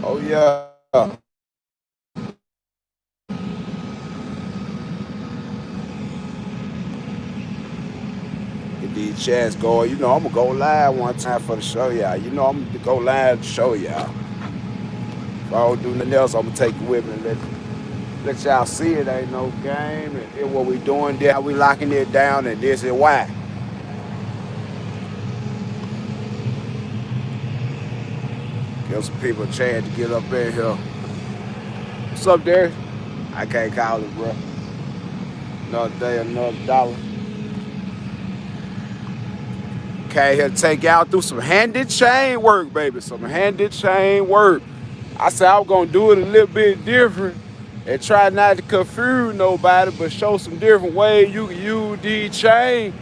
Oh yeah. Get these chats going. You know I'm gonna go live one time for the show, y'all. You know I'm gonna go live to show y'all. If I don't do nothing else, I'm gonna take it with me and let y'all see it ain't no game and what we doing there, how we locking it down, and this is why. Give some people a chance to get up in here. What's up, there? I can't call it, bro. Another day, another dollar. Came here to take y'all through some handed chain work, baby. Some handed chain work. I said I was gonna do it a little bit different and try not to confuse nobody, but show some different ways you can use these chain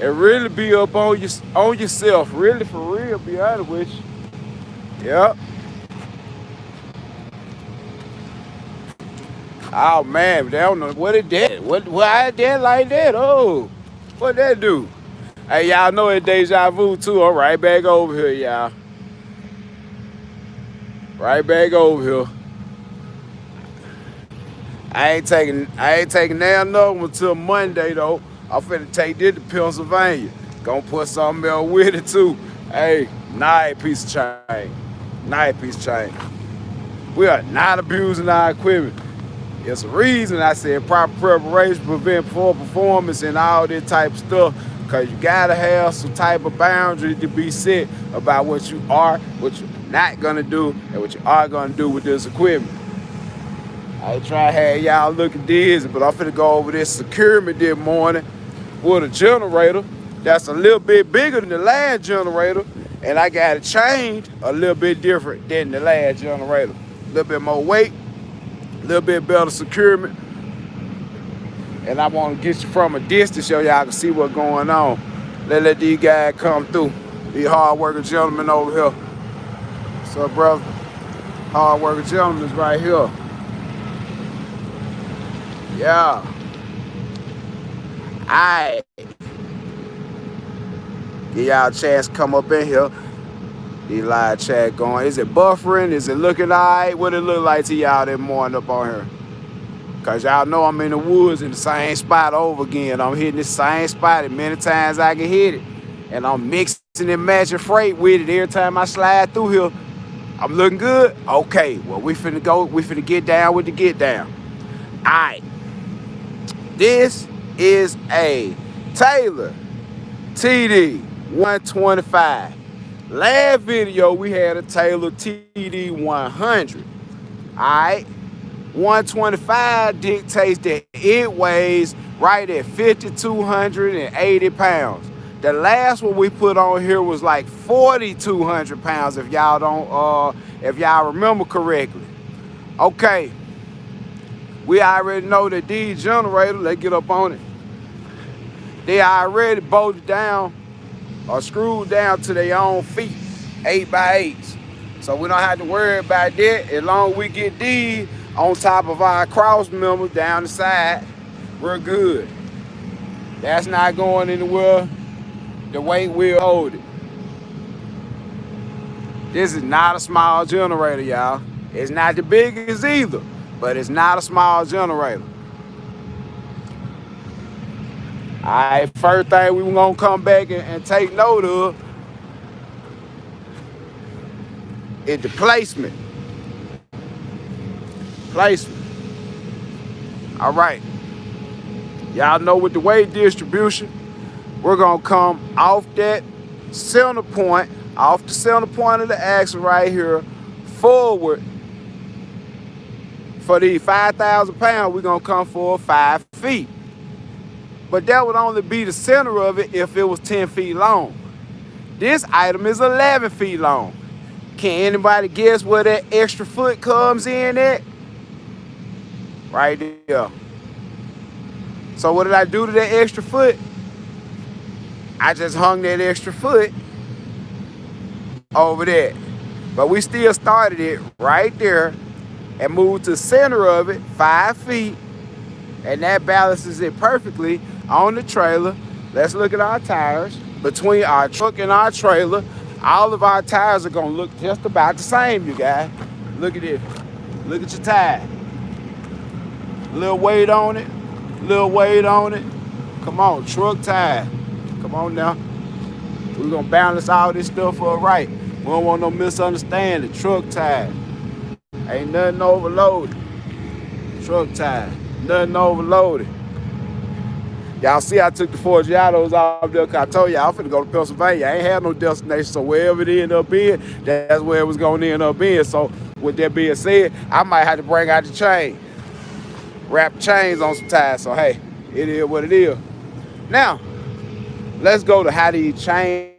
and really be up on yourself. Really, for real, be honest with you. Yep. Oh man, they don't know what it did. Why it did like that? Oh, what that do? Hey, y'all know it deja vu too. I'm right back over here, y'all. Right back over here. I ain't taking down another one until Monday though. I'm finna take this to Pennsylvania. Gonna put something else with it too. Hey, nice piece of chain. Nice piece of chain. We are not abusing our equipment. It's a reason I said proper preparation prevent poor performance and all this type of stuff. Cause you gotta have some type of boundary to be set about what you are, what you're not gonna do, and what you are gonna do with this equipment. I try to have y'all looking dizzy, but I'm finna go over this securement this morning with a generator that's a little bit bigger than the last generator, and I got it changed a little bit different than the last generator. A little bit more weight, a little bit better securement, and I want to get you from a distance so y'all can see what's going on. Let these guys come through. These hard-working gentlemen over here. What's up, brother? Hard-working gentlemen right here. Yeah. Alright. Give y'all a chance to come up in here. The live chat going. Is it buffering? Is it looking alright? What it look like to y'all that morning up on here? Cause y'all know I'm in the woods in the same spot over again. I'm hitting the same spot as many times I can hit it. And I'm mixing and matching freight with it every time I slide through here. I'm looking good? Okay, well we finna get down with the get down. Alright. This is a Taylor TD 125. Last video we had a Taylor TD 100. Alright. 125 dictates that it weighs right at 5,280 pounds. The last one we put on here was like 4,200 pounds if y'all remember correctly. Okay. We already know that these generators, they get up on it. They already bolted down or screwed down to their own feet, 8x8s. So we don't have to worry about that. As long as we get these on top of our cross members down the side, we're good. That's not going anywhere. The weight will hold it. This is not a small generator, y'all. It's not the biggest either, but it's not a small generator. All right, first thing we gonna come back and take note of is the placement. Placement. All right. Y'all know with the weight distribution, we're gonna come off that center point, off the center point of the axle right here, forward. For the 5,000 pounds, we're gonna come forward 5 feet. But that would only be the center of it if it was 10 feet long. This item is 11 feet long. Can anybody guess where that extra foot comes in at? Right there. So what did I do to that extra foot? I just hung that extra foot over there. But we still started it right there and moved to the center of it, 5 feet. And that balances it perfectly on the trailer. Let's look at our tires. Between our truck and our trailer, all of our tires are gonna look just about the same, you guys. Look at this. Look at your tie. Little weight on it. Little weight on it. Come on, truck tie. Come on now. We're gonna balance all this stuff up right. We don't want no misunderstanding. Truck tie. Ain't nothing overloaded. Truck tie. Nothing overloaded. Y'all see I took the Forgiatos off there because I told y'all I'm finna go to Pennsylvania. I ain't had no destination, so wherever it ended up being, that's where it was gonna end up being. So with that being said, I might have to bring out the chain. Wrap chains on some ties. So hey, it is what it is. Now, let's go to how these chains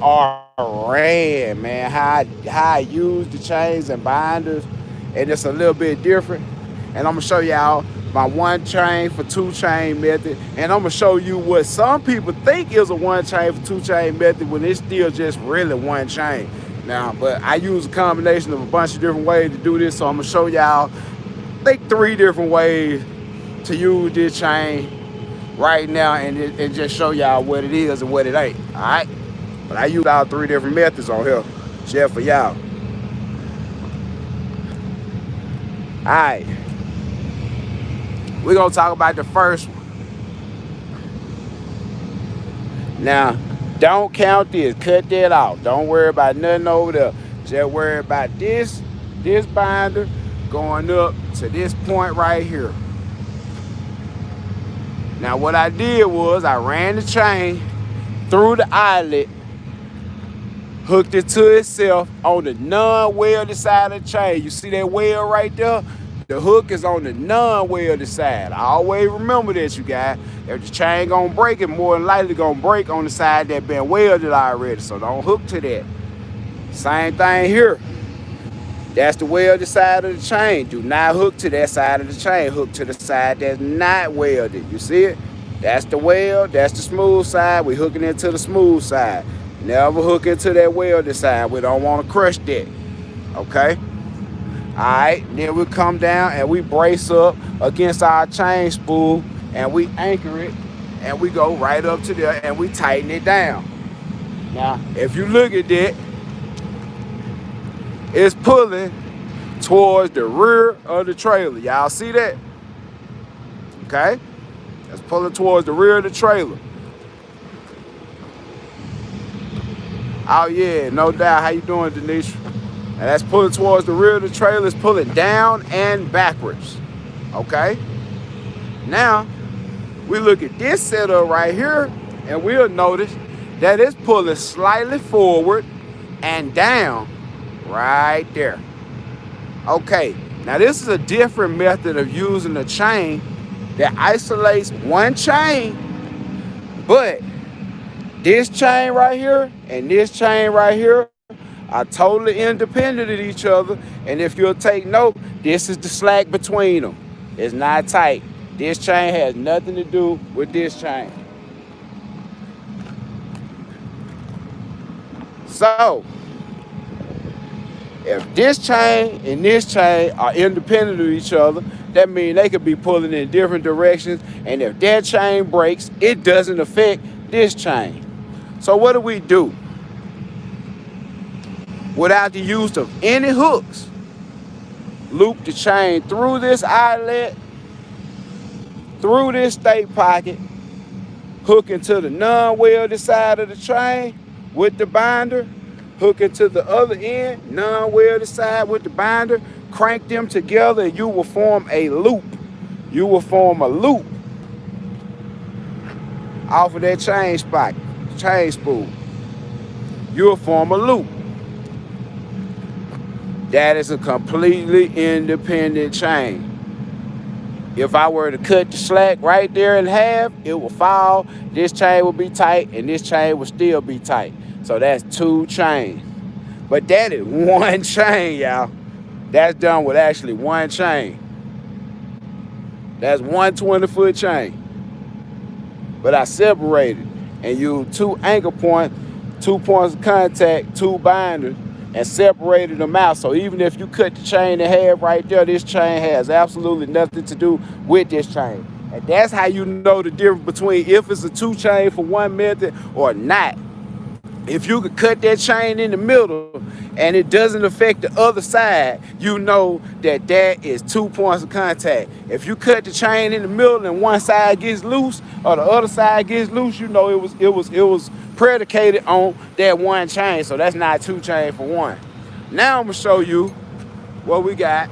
are ran, man. How I use the chains and binders, and it's a little bit different. And I'm gonna show y'all my one chain for two chain method, and I'm gonna show you what some people think is a one chain for two chain method when it's still just really one chain. Now, but I use a combination of a bunch of different ways to do this, so I'm gonna show y'all, I think 3 different ways to use this chain right now, and just show y'all what it is and what it ain't. All right, but I use all 3 different methods on here, just for y'all. All right. We're going to talk about the first one. Now, don't count this. Cut that off. Don't worry about nothing over there. Just worry about this binder going up to this point right here. Now, what I did was I ran the chain through the eyelet, hooked it to itself on the non-welded side of the chain. You see that weld right there? The hook is on the non-welded side. I always remember this, you guys. If the chain gonna break, it more than likely gonna break on the side that been welded already. So don't hook to that. Same thing here. That's the welded side of the chain. Do not hook to that side of the chain. Hook to the side that's not welded. You see it? That's the weld. That's the smooth side. We hooking into the smooth side. Never hook into that welded side. We don't want to crush that. Okay? Alright, then we come down and we brace up against our chain spool and we anchor it and we go right up to there and we tighten it down. Now, if you look at that, it's pulling towards the rear of the trailer. Y'all see that? Okay? It's pulling towards the rear of the trailer. Oh yeah, no doubt. How you doing, Denisha? And that's pulling towards the rear of the trailer. It's pulling down and backwards. Okay? Now, we look at this setup right here, and we'll notice that it's pulling slightly forward and down right there. Okay, now this is a different method of using a chain that isolates one chain, but this chain right here and this chain right here are totally independent of each other. And if you'll take note, this is the slack between them. It's not tight. This chain has nothing to do with this chain. So, if this chain and this chain are independent of each other, that means they could be pulling in different directions. And if that chain breaks, it doesn't affect this chain. So what do? Without the use of any hooks, loop the chain through this eyelet, through this stake pocket, hook into the non-welded side of the chain with the binder, hook into the other end, non-welded side with the binder, crank them together, and you will form a loop. You will form a loop off of that chain spool. You will form a loop. That is a completely independent chain. If I were to cut the slack right there in half, it will fall. This chain will be tight, and this chain will still be tight. So that's 2 chains. But that is 1 chain, y'all. That's done with actually 1 chain. That's 1 20-foot chain. But I separated and used 2 anchor points, 2 points of contact, 2 binders, and separated them out. So even if you cut the chain in half right there, this chain has absolutely nothing to do with this chain. And that's how you know the difference between if it's a 2 chain for one method or not. If you could cut that chain in the middle and it doesn't affect the other side, you know that that is 2 points of contact. If you cut the chain in the middle and one side gets loose or the other side gets loose, you know it was predicated on that one chain. So that's not 2 chains for 1. Now I'm gonna show you what we got.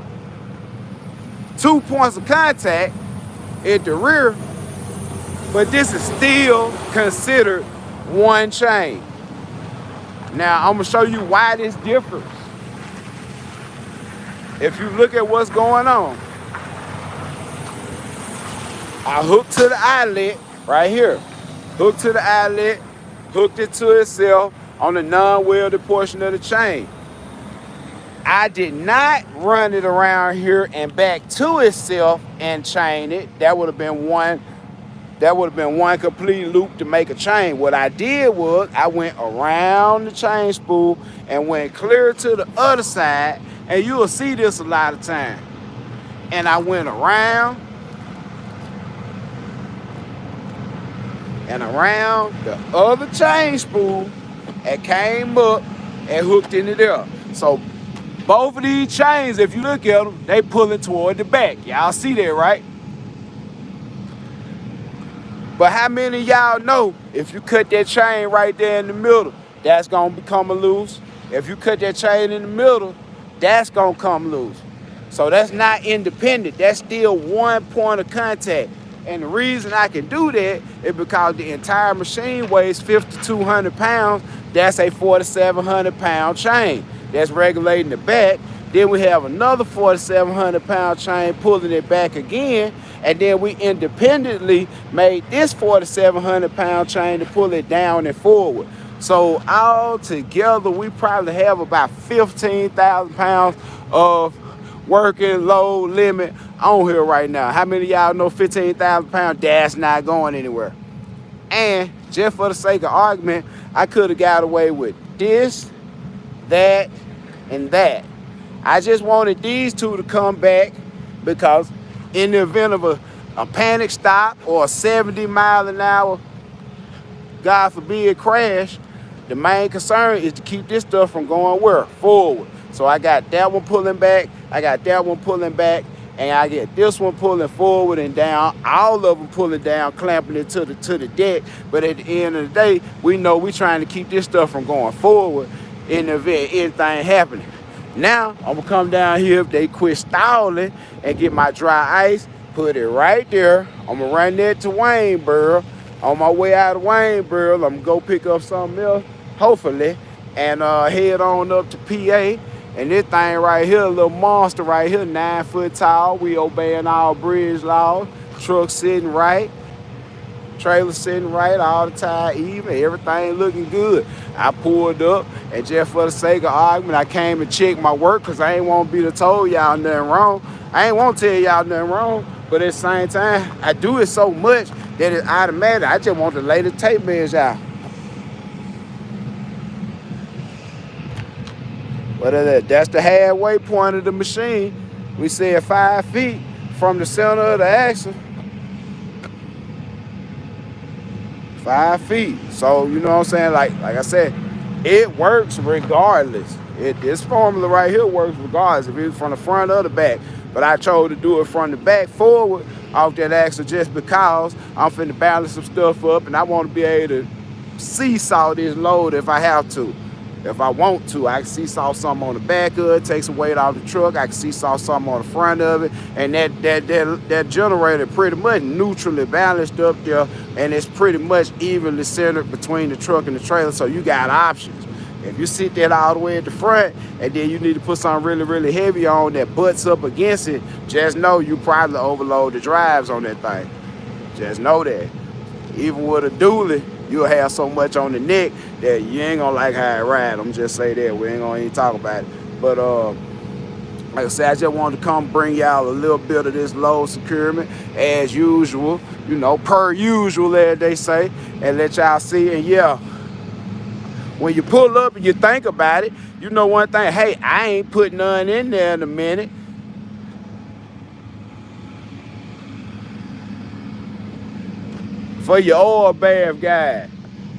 2 points of contact at the rear, but this is still considered 1 chain. Now, I'm going to show you why this differs. If you look at what's going on, I hooked to the eyelet right here. Hooked to the eyelet, hooked it to itself on the non-welded portion of the chain. I did not run it around here and back to itself and chain it. That would have been one complete loop to make a chain. What I did was I went around the chain spool and went clear to the other side, and you'll see this a lot of time. And I went around and around the other chain spool and came up and hooked into there. So both of these chains, if you look at them, they pulling toward the back. Y'all see that, right? But how many of y'all know if you cut that chain right there in the middle, that's going to become a loose? If you cut that chain in the middle, that's going to come loose. So that's not independent. That's still 1 point of contact. And the reason I can do that is because the entire machine weighs 5,200 pounds. That's a 4,700 pound chain. That's regulating the back. Then we have another 4,700 pound chain pulling it back again. And then we independently made this 4,700 pound chain to pull it down and forward. So all together, we probably have about 15,000 pounds of working load limit on here right now. How many of y'all know 15,000 pounds? That's not going anywhere. And just for the sake of argument, I could have got away with this, that, and that. I just wanted these two to come back because in the event of a panic stop or a 70 mile an hour, God forbid, crash, the main concern is to keep this stuff from going where? Forward. So I got that one pulling back, I got that one pulling back, and I get this one pulling forward and down, all of them pulling down, clamping it to the deck. But at the end of the day, we know we're trying to keep this stuff from going forward in the event anything happening. Now, I'm gonna come down here if they quit stalling and get my dry ice, put it right there. I'm gonna run that to Waynesboro. On my way out of Waynesboro, I'm gonna go pick up something else, hopefully, and head on up to PA. And this thing right here, a little monster right here, 9 foot tall. We obeying all bridge laws. Truck sitting right. Trailer sitting right, all the time even, everything looking good. I pulled up, and just for the sake of argument, I came and checked my work because I ain't want to be to told y'all nothing wrong. I ain't want to tell y'all nothing wrong, but at the same time, I do it so much that it's automatic. I just want to lay the tape measure out. What is that? That's the halfway point of the machine. We said 5 feet from the center of the axle. 5 feet. So, you know what I'm saying? Like I said, it works regardless. This formula right here works regardless if it's from the front or the back. But I chose to do it from the back forward off that axle just because I'm finna balance some stuff up and I want to be able to seesaw this load if I have to. If I want to, I can seesaw something on the back of it, take some weight off the truck. I can seesaw something on the front of it, and that generator pretty much neutrally balanced up there, and it's pretty much evenly centered between the truck and the trailer. So you got options. If you sit that all the way at the front, and then you need to put something really, really heavy on that butts up against it, just know you probably overload the drives on that thing. Just know that. Even with a dually, you'll have so much on the neck that you ain't gonna like how it ride. I'm just say that. We ain't gonna even talk about it. But like I said, I just wanted to come bring y'all a little bit of this load securement as usual, you know, per usual as they say, and let y'all see. And yeah, when you pull up and you think about it, you know one thing, hey, I ain't put none in there in a minute. For your oil bath guy,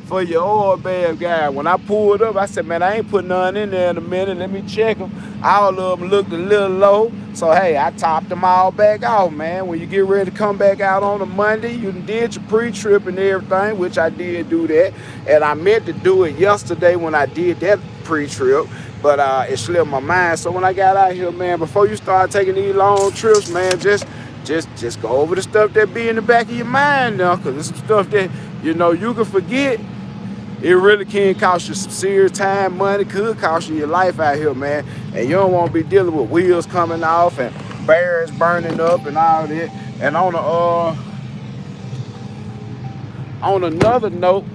for your oil bath guy. When I pulled up, I said, man, I ain't put none in there in a minute. Let me check them. All of them looked a little low. So, hey, I topped them all back off, man. When you get ready to come back out on a Monday, you did your pre-trip and everything, which I did do that. And I meant to do it yesterday when I did that pre-trip, but it slipped my mind. So when I got out here, man, before you start taking these long trips, man, just go over the stuff that be in the back of your mind now, because it's some stuff that, you know, you can forget. It really can cost you some serious time, money, could cost you your life out here, man. And you don't want to be dealing with wheels coming off and bearings burning up and all that. And on another note,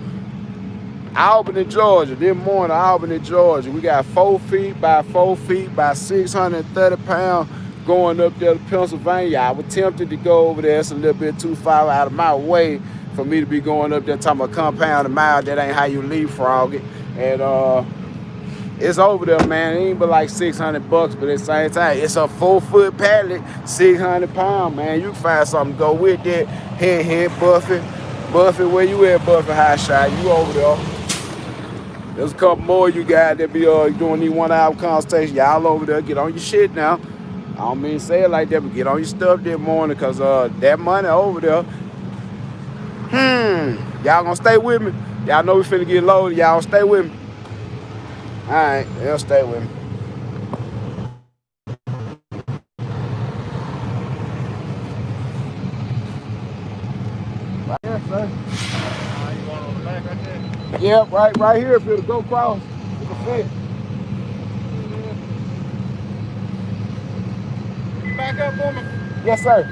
Albany, Georgia, this morning, Albany, Georgia, we got 4 feet by 4 feet by 630 pounds going up there to Pennsylvania. I was tempted to go over there. It's a little bit too far out of my way for me to be going up there talking about compound a mile. That ain't how you leapfrog it. And it's over there, man. It ain't but like $600, but at the same time, it's a 4-foot pallet, 600 pounds, man. You can find something to go with that. Head, Buffy. Buffy, where you at, Buffy High Shot? You over there. There's a couple more you guys that be doing these 1 hour consultations. Y'all over there, get on your shit now. I don't mean to say it like that, but get on your stuff this morning, because that money over there. Y'all gonna stay with me? Y'all know we finna get loaded. Y'all stay with me? All right, they'll stay with me. Right here, sir. You going on the back right there? Yeah, right here. If it'll go across, it'll fit. Can you back up for me? Yes, sir.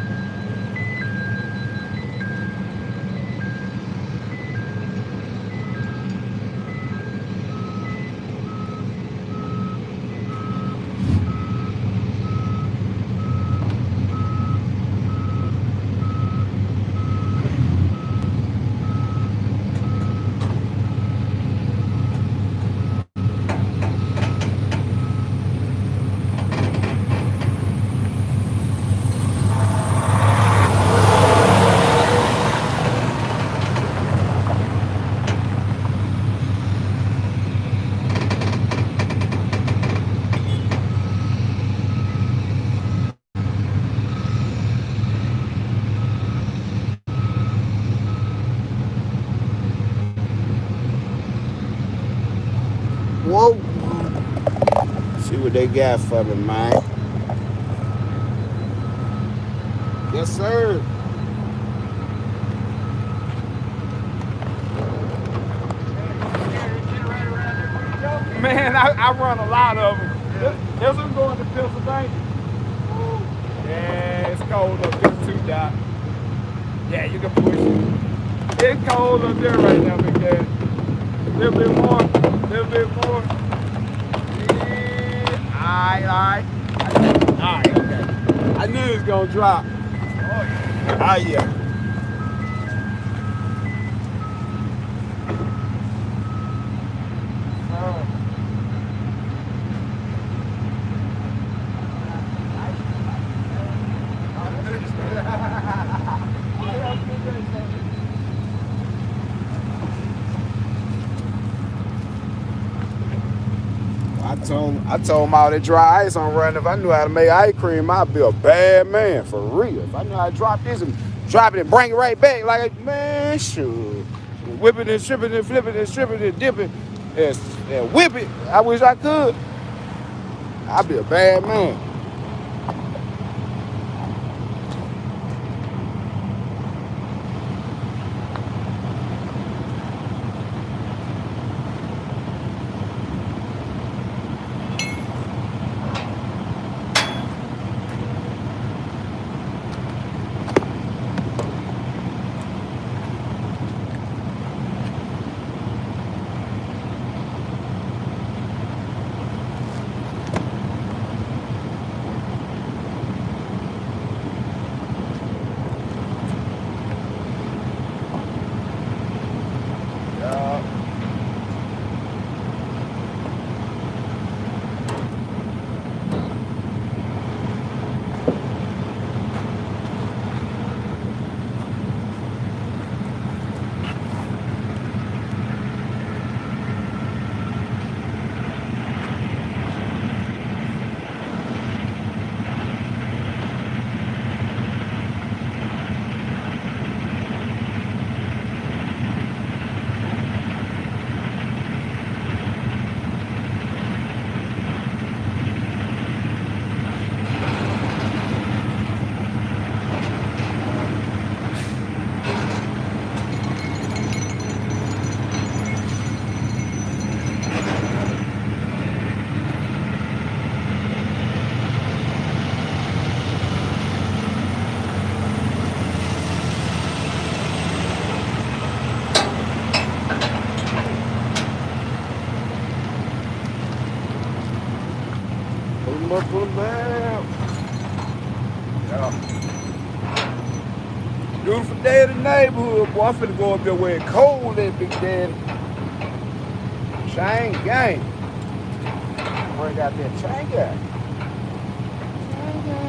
Whoa. See what they got for me, man. Yes, sir. Man, I run a lot of them. Yeah. There's one going to Pennsylvania. Woo. Yeah, it's cold up there too, Doc. Yeah, you can push it. It's cold up there right now, big daddy. A little bit more. Yeah. Alright, okay. I knew it was gonna drop. Oh yeah. I told him all that dry ice on running. If I knew how to make ice cream, I'd be a bad man, for real. If I knew how to drop this and drop it and bring it right back, like, man, sure. Whipping and stripping and flipping and stripping and dipping and whip it. I wish I could. I'd be a bad man. up, pull them back. Yeah. Beautiful day in the neighborhood, boy. I'm finna go up there where it's cold at Big Daddy. Chain gang. Bring out that chain gang. Chain gang.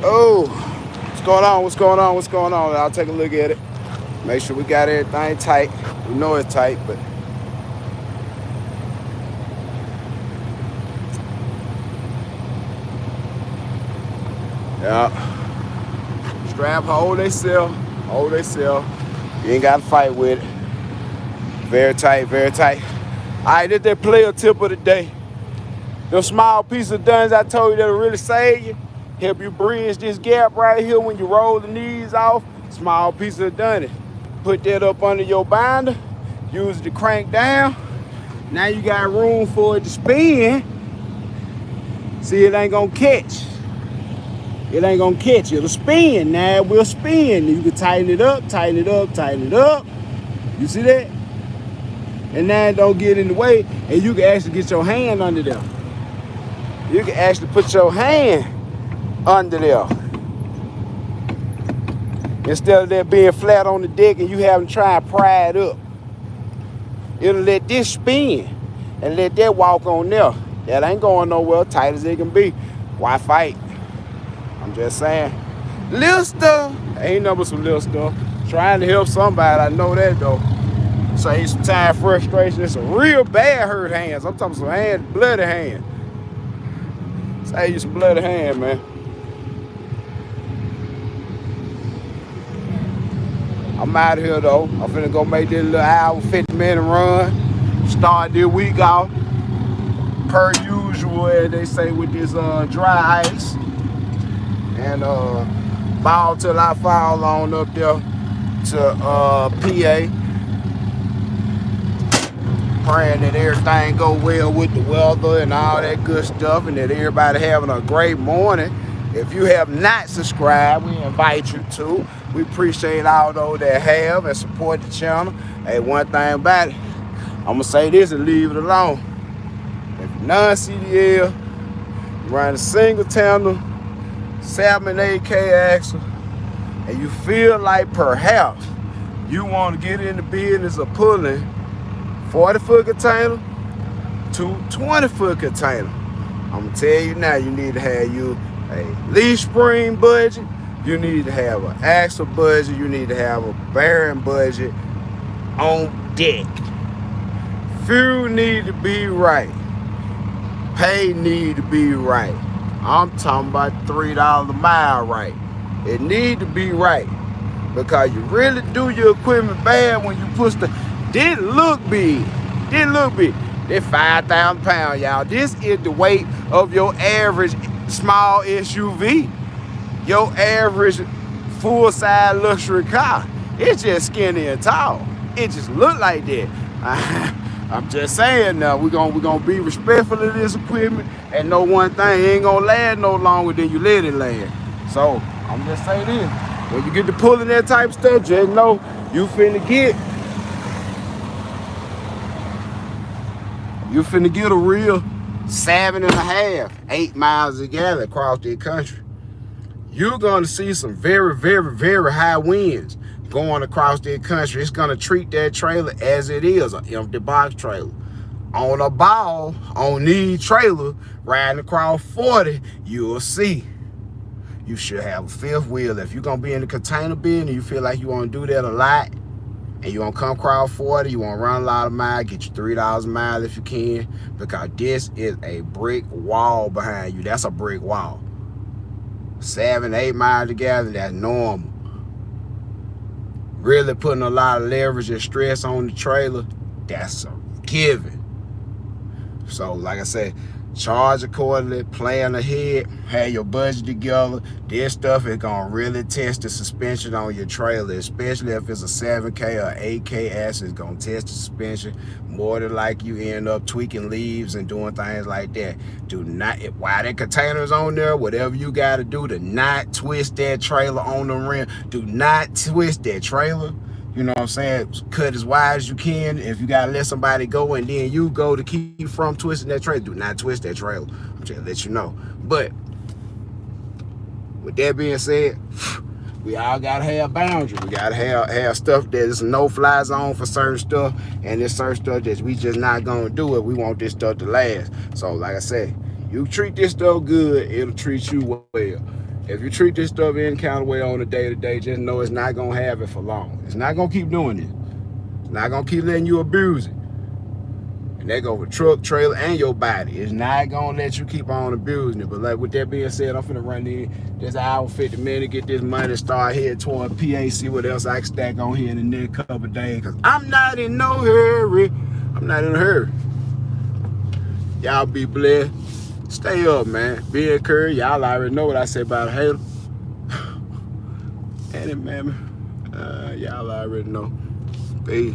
Oh, what's going on? What's going on? What's going on? I'll take a look at it. Make sure we got everything tight. We know it's tight, but yeah. Strap, hold they sell. Hold they sell. You ain't gotta fight with it. Very tight, very tight. Alright, this that player tip of the day. Them small pieces of duns I told you that'll really save you. Help you bridge this gap right here when you roll the knees off. Small piece of dunny. Put that up under your binder. Use it to crank down. Now you got room for it to spin. See, it ain't gonna catch. It ain't gonna catch. It'll spin. Now it will spin. You can tighten it up, tighten it up, tighten it up. You see that? And now it don't get in the way. And you can actually get your hand under there. You can actually put your hand under there. Instead of that being flat on the deck and you having to try and pry it up. It'll let this spin and let that walk on there. That ain't going nowhere, tight as it can be. Why fight? I'm just saying. Little stuff. Ain't nothing but some little stuff. Trying to help somebody, I know that though. Save some time, frustration. It's some real bad hurt hands. I'm talking some hand, bloody hand. Save you some bloody hand, man. I'm out of here though. I'm finna go make this little hour, 50-minute run. Start this week off. Per usual, as they say, with this dry ice. And ball till I fall on up there to PA. Praying that everything go well with the weather and all that good stuff, and that everybody having a great morning. If you have not subscribed, we invite you to. We appreciate all those that have and support the channel. Hey, one thing about it, I'm gonna say this and leave it alone. If you're non-CDL, you run a single tandem, 7-8K axle, and you feel like perhaps you want to get in the business of pulling 40-foot container to 20-foot container, I'm gonna tell you now, you need to have you a leaf spring budget, you need to have an axle budget, you need to have a bearing budget on deck. Fuel need to be right. Pay need to be right. I'm talking about $3 a mile right. It need to be right. Because you really do your equipment bad when you push the... Didn't look big. Didn't look big. They're 5,000 pounds, y'all. This is the weight of your average small SUV. Your average full-size luxury car. It's just skinny and tall. It just look like that. I'm just saying now, we're gonna be respectful of this equipment and know one thing, it ain't gonna last no longer than you let it last. So I'm just saying this. When you get to pulling that type of stuff, just know you finna get a real 7.5, 8 miles a gallon across the country. You're gonna see some very, very, very high winds going across the country. It's gonna treat that trailer as it is, an empty box trailer. On a ball, on these trailer, riding across 40, you'll see. You should have a fifth wheel. If you're gonna be in the container bin and you feel like you wanna do that a lot, and you wanna come across 40, you wanna run a lot of miles, get you $3 a mile if you can, because this is a brick wall behind you. That's a brick wall. 7, 8 miles together, that's normal. Really putting a lot of leverage and stress on the trailer, that's a given. So like I said, charge accordingly, plan ahead, have your budget together. This stuff is gonna really test the suspension on your trailer, especially if it's a 7K or 8K axle. It's gonna test the suspension. More than like you end up tweaking leaves and doing things like that. Do not, while that container's on there, whatever you gotta do to not twist that trailer on the rim. Do not twist that trailer. You know what I'm saying? Cut as wide as you can. If you gotta let somebody go and then you go to keep from twisting that trailer, do not twist that trailer. I'm just let you know. But with that being said, we all gotta have boundaries. We gotta have stuff that is a no-fly zone for certain stuff, and there's certain stuff that we just not gonna do it. We want this stuff to last. So like I said, you treat this stuff good, it'll treat you well. If you treat this stuff any kind of way on a day-to-day, just know it's not gonna have it for long. It's not gonna keep doing it. It's not gonna keep letting you abuse it. And that go with truck, trailer, and your body. It's not gonna let you keep on abusing it. But like with that being said, I'm finna run in this hour 50 minutes, get this money, start heading toward PA, see what else I can stack on here in the next couple of days. Cause I'm not in no hurry. I'm not in a hurry. Y'all be blessed. Stay up, man. Be encouraged. Y'all already know what I said about a hater. And it, man. Y'all already know. Peace.